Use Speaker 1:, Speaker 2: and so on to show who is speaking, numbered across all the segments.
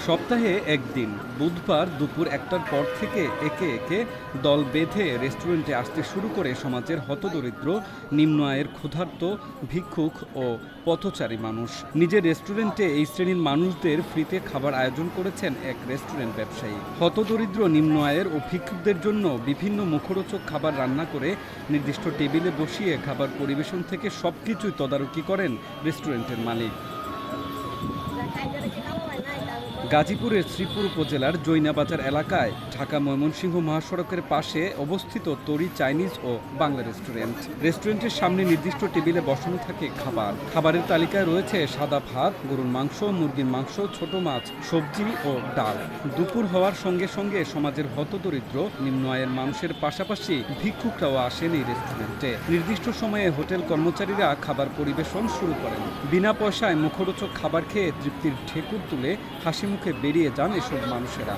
Speaker 1: সপ্তাহে একদিন বুধবার দুপুর ১টার পর থেকে একে একে দল বেঁধে রেস্টুরেন্টে আসতে শুরু করে সমাজের হতদরিদ্র, নিম্ন আয়ের ক্ষুধার্ত, ভিক্ষুক ও পথচারী মানুষ। নিজের রেস্টুরেন্টে এই শ্রেণীর মানুষদের ফ্রিতে খাবার আয়োজন করেছেন এক রেস্টুরেন্ট ব্যবসায়ী। হতদরিদ্র, নিম্ন আয়ের ও ভিক্ষুকদের জন্য বিভিন্ন মুখরোচক খাবার রান্না করে নির্দিষ্ট টেবিলে বসিয়ে খাবার পরিবেশন থেকে সবকিছুই তদারকি করেন রেস্টুরেন্টের মালিক। গাজীপুরের শ্রীপুর উপজেলার জৈনাবাজার এলাকায় ঢাকা ময়মনসিংহ মহাসড়কের পাশে অবস্থিত তরি চাইনিজ ও বাংলা রেস্টুরেন্ট। রেস্টুরেন্টের সামনে নির্দিষ্ট টেবিলে বসানো থাকে খাবার। খাবারের তালিকায় রয়েছে সাদা ভাত, গরুর মাংস, মুরগির মাংস, ছোট মাছ, সবজি ও ডাল। দুপুর হওয়ার সঙ্গে সঙ্গে সমাজের হতদরিদ্র, নিম্ন আয়ের মানুষের পাশাপাশি ভিক্ষুকরাও আসেন এই রেস্টুরেন্টে। নির্দিষ্ট সময়ে হোটেল কর্মচারীরা খাবার পরিবেশন শুরু করেন। বিনা পয়সায় মুখরোচক খাবার খেয়ে তৃপ্তির ঠেকুর তুলে হাসি মুখে বেরিয়ে যান এসব মানুষেরা।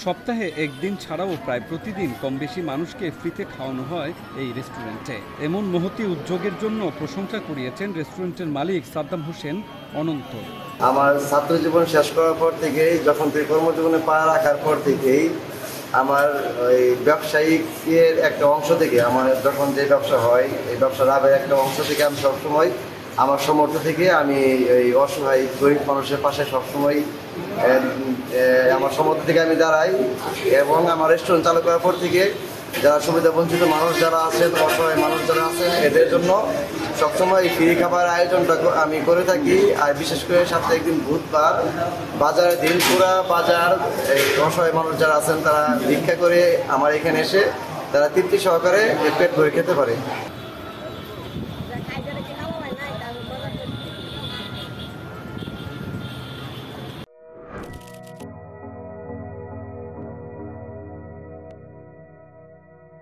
Speaker 1: সপ্তাহে একদিন ছাড়াও প্রায় প্রতিদিন কম বেশি মানুষকে ফ্রিতে খাওয়ানো হয় এই রেস্টুরেন্টে। এমন মহতী উদ্যোগের জন্য প্রশংসা কুড়িয়েছেন রেস্টুরেন্টের মালিক সাদ্দাম হোসেন অনন্ত।
Speaker 2: আমার ছাত্র জীবন শেষ করার পর থেকেই, যখন থেকে কর্মজীবনে পা রাখার পর থেকেই আমার ওই ব্যবসায়িকের একটা অংশ থেকে, আমার যখন যে ব্যবসা হয় এই ব্যবসা লাভের একটা অংশ থেকে আমি সবসময় আমার সমর্থ থেকে আমি এই অসহায় গরিব মানুষের পাশে সবসময় আমার সমর্থ থেকে আমি দাঁড়াই। এবং আমার রেস্টুরেন্ট চালু করার পর থেকে যারা সুবিধা বঞ্চিত মানুষ যারা আছেন, অসহায় মানুষ যারা আছেন, এদের জন্য সবসময় ফ্রি খাবার আয়োজনটা আমি করে থাকি। আর বিশেষ করে সপ্তাহে একদিন বুধবার বাজারের দিন পুরা বাজার এই অসহায় মানুষ যারা আছেন তারা ভিক্ষা করে আমার এখানে এসে তারা তৃপ্তি সহকারে পেট ভরে খেতে পারে।